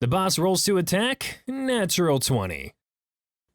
The boss rolls to attack, natural 20.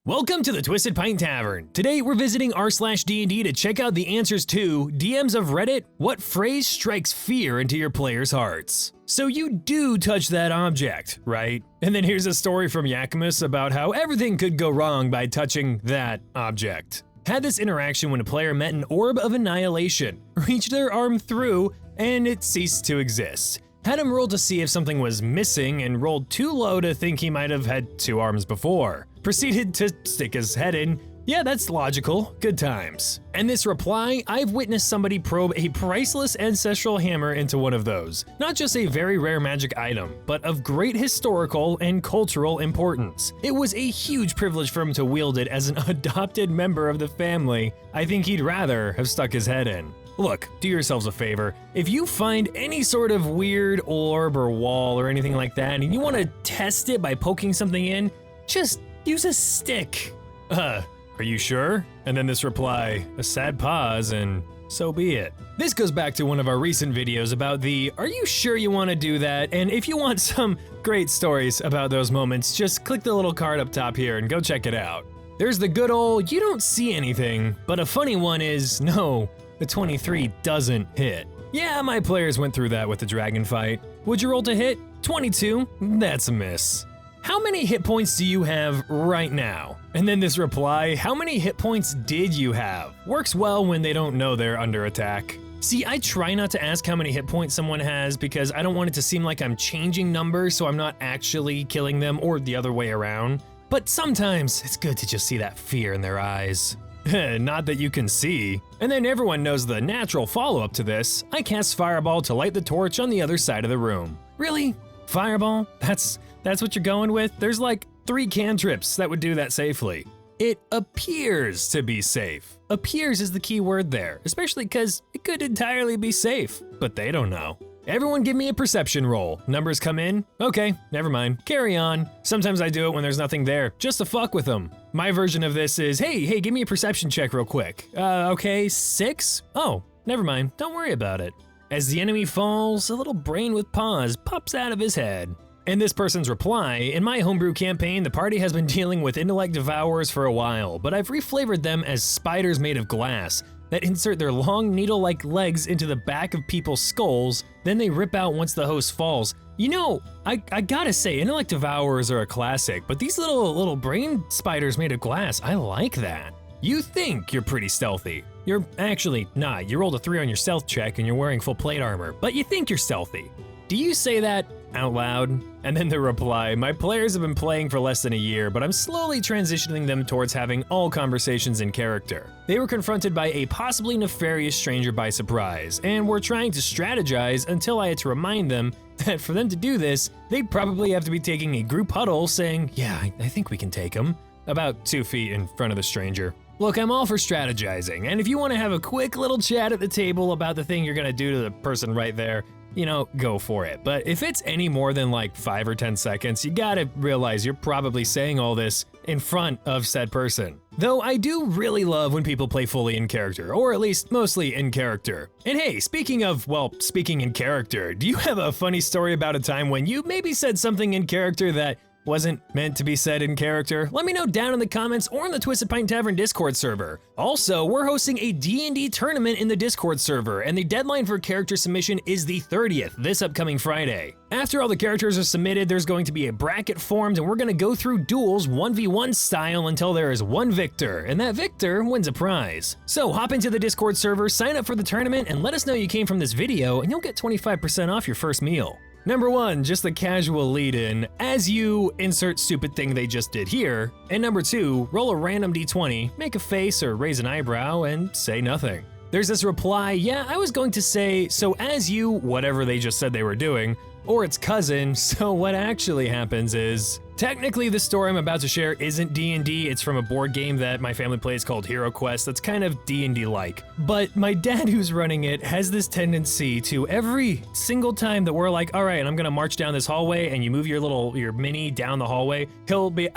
Welcome to the Twisted Pint Tavern. Today we're visiting r/D&D to check out the answers to DMs of Reddit, what phrase strikes fear into your players' hearts? So you do touch that object, right? And then here's a story from Yakimus about how everything could go wrong by touching that object. Had this interaction when a player met an orb of annihilation, reached their arm through, and it ceased to exist. Had him roll to see if something was missing and rolled too low to think he might have had two arms before. Proceeded to stick his head in. Yeah, that's logical. Good times. And this reply, I've witnessed somebody probe a priceless ancestral hammer into one of those. Not just a very rare magic item, but of great historical and cultural importance. It was a huge privilege for him to wield it as an adopted member of the family. I think he'd rather have stuck his head in. Look, do yourselves a favor. If you find any sort of weird orb or wall or anything like that and you want to test it by poking something in, just use a stick. Are you sure? And then this reply, a sad pause, and so be it. This goes back to one of our recent videos about the, are you sure you want to do that? And if you want some great stories about those moments, just click the little card up top here and go check it out. There's the good old, you don't see anything, but a funny one is, no, the 23 doesn't hit. Yeah, my players went through that with the dragon fight. Would you roll to hit? 22? That's a miss. How many hit points do you have right now? And then this reply, how many hit points did you have? Works well when they don't know they're under attack. See, I try not to ask how many hit points someone has because I don't want it to seem like I'm changing numbers so I'm not actually killing them or the other way around. But sometimes it's good to just see that fear in their eyes. Not that you can see. And then everyone knows the natural follow-up to this. I cast Fireball to light the torch on the other side of the room. Really? Fireball? That's what you're going with? There's like 3 cantrips that would do that safely. It appears to be safe. Appears is the key word there, especially because it could entirely be safe, but they don't know. Everyone give me a perception roll. Numbers come in? Okay, never mind. Carry on. Sometimes I do it when there's nothing there, just to fuck with them. My version of this is, hey, give me a perception check real quick. Okay, 6? Oh, never mind. Don't worry about it. As the enemy falls, a little brain with paws pops out of his head. And this person's reply, in my homebrew campaign, the party has been dealing with Intellect Devourers for a while, but I've reflavored them as spiders made of glass that insert their long needle-like legs into the back of people's skulls, then they rip out once the host falls. You know, I gotta say, Intellect Devourers are a classic, but these little brain spiders made of glass, I like that. You think you're pretty stealthy. You're actually not. You rolled a 3 on your stealth check and you're wearing full plate armor, but you think you're stealthy. Do you say that out loud? And then the reply, my players have been playing for less than a year, but I'm slowly transitioning them towards having all conversations in character. They were confronted by a possibly nefarious stranger by surprise, and were trying to strategize until I had to remind them that for them to do this, they'd probably have to be taking a group huddle saying, yeah, I think we can take him, about 2 feet in front of the stranger. Look, I'm all for strategizing, and if you want to have a quick little chat at the table about the thing you're gonna do to the person right there, you know, go for it. But if it's any more than like 5 or 10 seconds, you gotta realize you're probably saying all this in front of said person. Though I do really love when people play fully in character, or at least mostly in character. And hey, speaking of, well, speaking in character, do you have a funny story about a time when you maybe said something in character that wasn't meant to be said in character? Let me know down in the comments or in the Twisted Pint Tavern Discord server. Also, we're hosting a D&D tournament in the Discord server, and the deadline for character submission is the 30th, this upcoming Friday. After all the characters are submitted, there's going to be a bracket formed, and we're gonna go through duels 1v1 style until there is one victor, and that victor wins a prize. So hop into the Discord server, sign up for the tournament, and let us know you came from this video, and you'll get 25% off your first meal. Number 1, just the casual lead-in, as you insert stupid thing they just did here. And number 2, roll a random d20, make a face or raise an eyebrow, and say nothing. There's this reply, yeah, I was going to say, so as you, whatever they just said they were doing, or its cousin, so what actually happens is, technically the story I'm about to share isn't D&D, it's from a board game that my family plays called Hero Quest that's kind of D&D-like. But my dad who's running it has this tendency to every single time that we're like, all right, I'm gonna march down this hallway and you move your mini down the hallway, he'll be,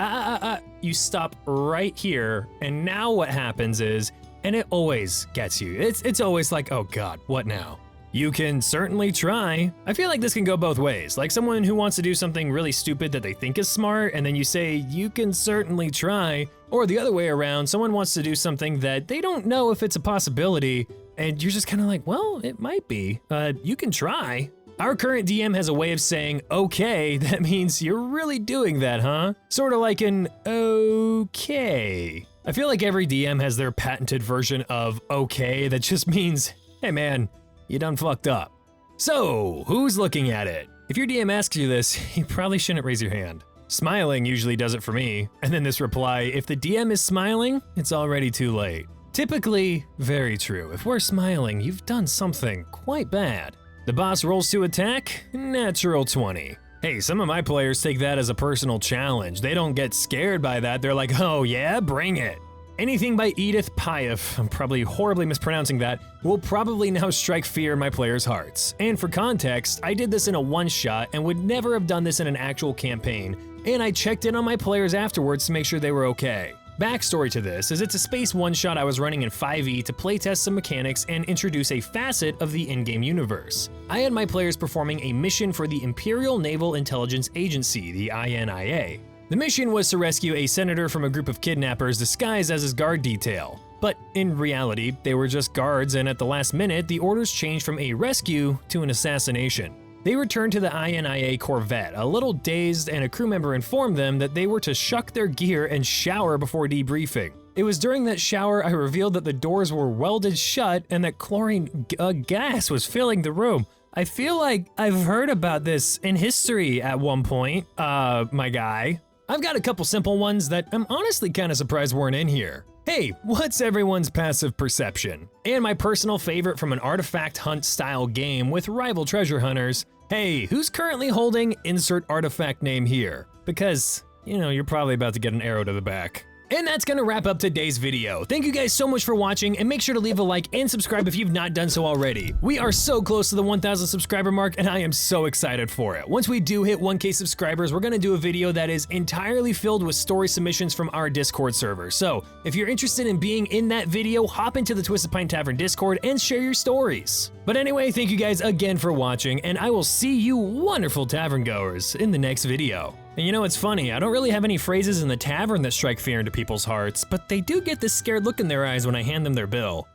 you stop right here, and now what happens is, and it always gets you, it's always like, oh God, what now? You can certainly try. I feel like this can go both ways, like someone who wants to do something really stupid that they think is smart, and then you say, you can certainly try. Or the other way around, someone wants to do something that they don't know if it's a possibility, and you're just kind of like, well, it might be. You can try. Our current DM has a way of saying, okay, that means you're really doing that, huh? Sort of like an okay. I feel like every DM has their patented version of okay that just means, hey man, you done fucked up. So, who's looking at it? If your DM asks you this, you probably shouldn't raise your hand. Smiling usually does it for me, and then this reply, if the DM is smiling, it's already too late. Typically, very true. If we're smiling, you've done something quite bad. The boss rolls to attack, natural 20. Hey, some of my players take that as a personal challenge. They don't get scared by that. They're like, oh yeah, bring it. Anything by Edith Piaf, I'm probably horribly mispronouncing that, will probably now strike fear in my players' hearts. And for context, I did this in a one-shot and would never have done this in an actual campaign, and I checked in on my players afterwards to make sure they were okay. Backstory to this is it's a space one-shot I was running in 5e to playtest some mechanics and introduce a facet of the in-game universe. I had my players performing a mission for the Imperial Naval Intelligence Agency, the INIA. The mission was to rescue a senator from a group of kidnappers disguised as his guard detail. But in reality, they were just guards, and at the last minute, the orders changed from a rescue to an assassination. They returned to the INIA Corvette, a little dazed, and a crew member informed them that they were to shuck their gear and shower before debriefing. It was during that shower I revealed that the doors were welded shut and that chlorine gas was filling the room. I feel like I've heard about this in history at one point, my guy. I've got a couple simple ones that I'm honestly kind of surprised weren't in here. Hey, what's everyone's passive perception? And my personal favorite from an artifact hunt style game with rival treasure hunters, hey, who's currently holding insert artifact name here? Because, you know, you're probably about to get an arrow to the back. And that's gonna wrap up today's video. Thank you guys so much for watching, and make sure to leave a like and subscribe if you've not done so already. We are so close to the 1,000 subscriber mark, and I am so excited for it. Once we do hit 1K subscribers, we're gonna do a video that is entirely filled with story submissions from our Discord server. So if you're interested in being in that video, hop into the Twisted Pint Tavern Discord and share your stories. But anyway, thank you guys again for watching, and I will see you wonderful tavern goers in the next video. And you know, it's funny, I don't really have any phrases in the tavern that strike fear into people's hearts, but they do get this scared look in their eyes when I hand them their bill.